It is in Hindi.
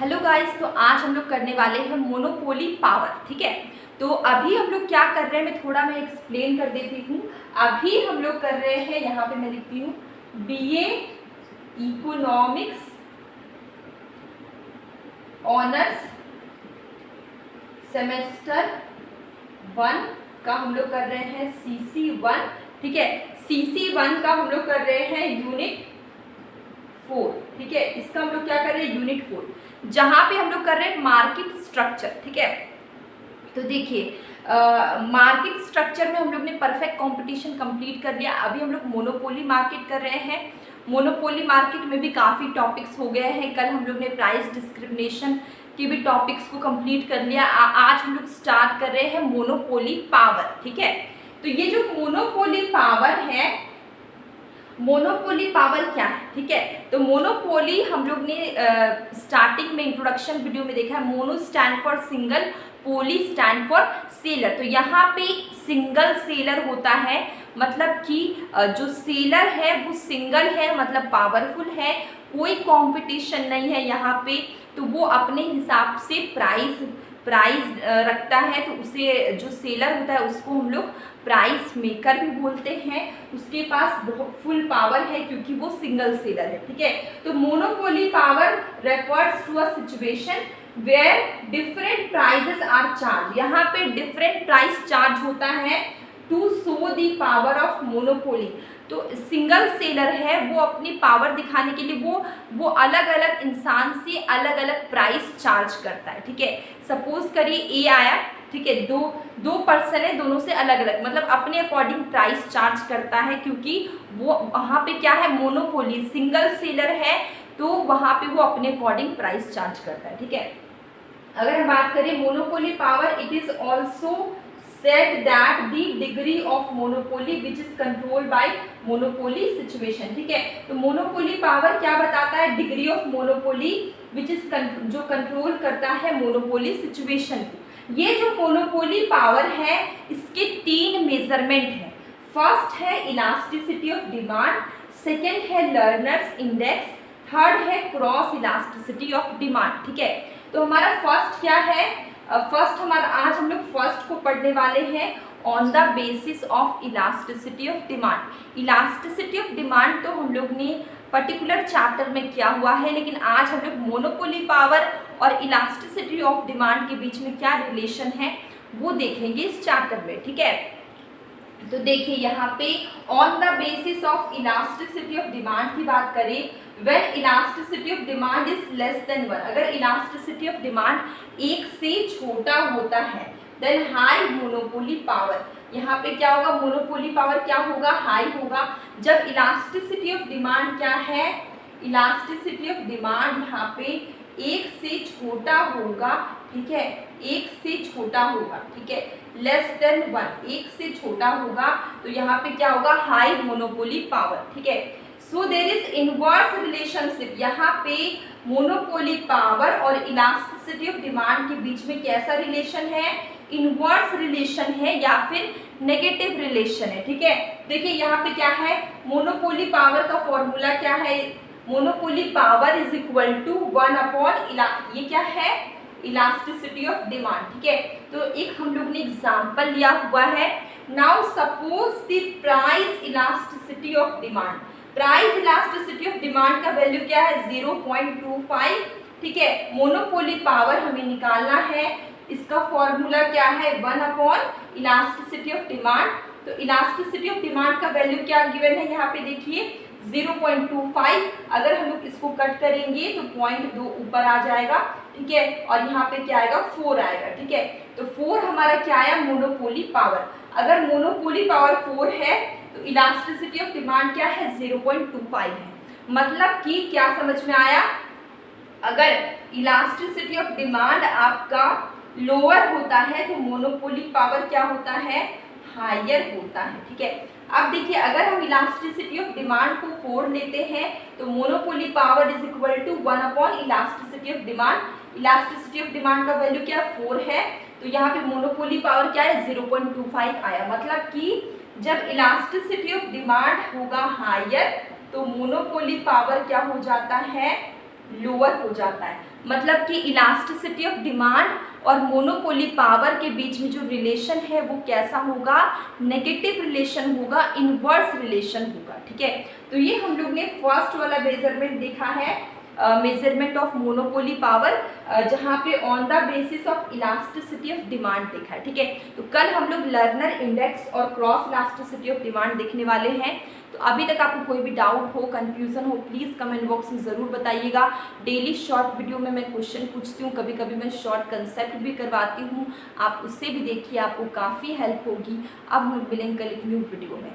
हेलो गाइस, तो आज हम लोग करने वाले हैं मोनोपोली पावर। ठीक है, तो अभी हम लोग क्या कर रहे हैं, मैं एक्सप्लेन कर देती हूँ। अभी हम लोग कर रहे हैं, यहाँ पे मैं लिखती हूँ बीए इकोनॉमिक्स ऑनर्स सेमेस्टर 1 का हम लोग कर रहे हैं CC1। ठीक है, CC1 का हम लोग कर रहे हैं यूनिट 4। ठीक है, इसका हम लोग क्या कर रहे हैं, यूनिट 4, जहां पे हम लोग कर रहे हैं मार्केट स्ट्रक्चर। ठीक है, तो देखिए मार्केट स्ट्रक्चर में हम लोग ने परफेक्ट कंपटीशन कंप्लीट कर लिया। अभी हम लोग मोनोपोली मार्केट कर रहे हैं। मोनोपोली मार्केट में भी काफ़ी टॉपिक्स हो गए हैं। कल हम लोग ने प्राइस डिस्क्रिमिनेशन के भी टॉपिक्स को कंप्लीट कर लिया। आज हम लोग स्टार्ट कर रहे हैं मोनोपोली पावर। ठीक है, तो ये जो मोनोपोली पावर है, मोनोपोली पावर क्या है। ठीक है, तो मोनोपोली हम लोग ने स्टार्टिंग में इंट्रोडक्शन वीडियो में देखा है। Mono stand for single, poly stand for seller. तो यहाँ पे सिंगल सेलर होता है, मतलब कि जो सेलर है वो सिंगल है, मतलब पावरफुल है, कोई कंपटीशन नहीं है यहाँ पे। तो वो अपने हिसाब से प्राइस रखता है। तो उसे जो सेलर होता है उसको हम लोग प्राइस मेकर भी बोलते हैं। उसके पास बहुत फुल पावर है क्योंकि वो सिंगल सेलर है। ठीक है, तो monopoly power refers to a situation where different prices are charge. यहाँ पे डिफरेंट प्राइस चार्ज होता है to show the power of monopoly. तो सिंगल सेलर है, वो अपनी पावर दिखाने के लिए वो अलग अलग इंसान से अलग अलग प्राइस चार्ज करता है। ठीक है, सपोज करिए ए आया, ठीक है, दो पर्सन है, दोनों से अलग अलग, मतलब अपने अकॉर्डिंग प्राइस चार्ज करता है क्योंकि वो वहाँ पे क्या है, मोनोपोली सिंगल सेलर है, तो वहाँ पे वो अपने अकॉर्डिंग प्राइस चार्ज करता है। ठीक है, अगर हम बात करें monopoly power, it is also said that the degree of monopoly which is controlled by monopoly situation। ठीक है, तो मोनोपोली पावर क्या बताता है, degree of monopoly which is जो कंट्रोल करता है मोनोपोली सिचुएशन को। ये जो मोनोपोली पावर है इसके 3 मेजरमेंट है। फर्स्ट है इलास्टिसिटी ऑफ डिमांड, सेकेंड है लर्नर्स इंडेक्स, थर्ड है क्रॉस इलास्टिसिटी ऑफ डिमांड। ठीक है, तो हमारा फर्स्ट क्या है, फर्स्ट हमारा आज हम लोग फर्स्ट को पढ़ने वाले हैं on the basis of elasticity of demand. Elasticity of demand तो हम लोग ने पर्टिकुलर चैप्टर में किया हुआ है, लेकिन आज हम लोग मोनोपोली पावर और इलास्टिसिटी ऑफ डिमांड के बीच में क्या रिलेशन है वो देखेंगे इस चैप्टर में। ठीक है, तो देखिए यहाँ पे on the basis of elasticity of demand की बात करें, when elasticity of demand is less than 1, अगर इलास्टिसिटी ऑफ डिमांड 1 से छोटा होता है, देन हाई मोनोपोली पावर। यहाँ पे क्या होगा, मोनोपोली पावर क्या होगा, हाई होगा। जब इलास्टिसिटी ऑफ डिमांड क्या है, इलास्टिसिटी ऑफ डिमांड यहाँ पे 1 से छोटा होगा। ठीक है, 1 से छोटा होगा। ठीक है, लेस देन 1, 1 से छोटा होगा, तो यहाँ पे क्या होगा, हाई मोनोपोली पावर। ठीक है, so there is inverse relationship. यहाँ पे मोनोपोली पावर और इलास्टिसिटी ऑफ डिमांड के बीच में कैसा रिलेशन है, इनवर्स रिलेशन है या फिर नेगेटिव रिलेशन है। ठीक है, देखिए यहाँ पे क्या है, मोनोपोली पावर का फॉर्मूला क्या है, monopoly power is equal to 1 upon ये क्या है, इलास्टिसिटी ऑफ डिमांड। ठीक है, तो एक हम लोग ने एग्जांपल लिया हुआ है। Now suppose the price elasticity of demand, price elasticity of demand का वैल्यू क्या है, 0.25। ठीक है, मोनोपोली पावर हमें निकालना है, इसका फॉर्मूला क्या है, 1 अपॉन इलास्टिसिटी ऑफ डिमांड। तो इलास्टिसिटी ऑफ डिमांड का वैल्यू क्या गिवन है, यहाँ पे देखिए 0.25। अगर हम लोग इसको कट करेंगे तो 0.2 ऊपर आ जाएगा। ठीक है, और यहाँ पे क्या आएगा, 4 आएगा। ठीक है, तो 4 हमारा क्या आया, मोनोपोली पावर। अगर मोनोपोली पावर 4 है तो इलास्टिसिटी ऑफ डिमांड क्या है, 0.25 है। मतलब कि क्या समझ में आया, अगर इलास्टिसिटी ऑफ डिमांड आपका लोअर होता है तो मोनोपोली पावर क्या होता है, हायर होता है। ठीक है, अब देखिए अगर हम इलास्टिसिटी ऑफ डिमांड को 4 लेते हैं तो monopoly power is equal to 1 upon elasticity of demand. Elasticity of demand का वैल्यू क्या है, 4 है, तो यहाँ पे मोनोपोली पावर क्या है, 0.25 आया। मतलब कि जब इलास्टिसिटी ऑफ डिमांड होगा हायर तो मोनोपोली पावर क्या हो जाता है, लोअर हो जाता है। मतलब कि इलास्टिसिटी ऑफ डिमांड और मोनोपोली पावर के बीच में जो रिलेशन है वो कैसा होगा, नेगेटिव रिलेशन होगा, इनवर्स रिलेशन होगा। ठीक है, तो ये हम लोग ने फर्स्ट वाला मेजरमेंट देखा है, मेजरमेंट ऑफ मोनोपोली पावर, जहाँ पे on the basis of elasticity of demand देखा है। ठीक है, तो कल हम लोग लर्नर इंडेक्स और क्रॉस इलास्टिसिटी ऑफ डिमांड देखने वाले हैं। तो अभी तक आपको कोई भी डाउट हो, कंफ्यूजन हो, प्लीज़ कमेंट बॉक्स में ज़रूर बताइएगा। डेली शॉर्ट वीडियो में मैं क्वेश्चन पूछती हूँ, कभी कभी मैं शॉर्ट कंसेप्ट भी करवाती हूँ, आप उससे भी देखिए, आपको काफ़ी हेल्प होगी। अब हम लोग मिलेंगे कल एक न्यू वीडियो में।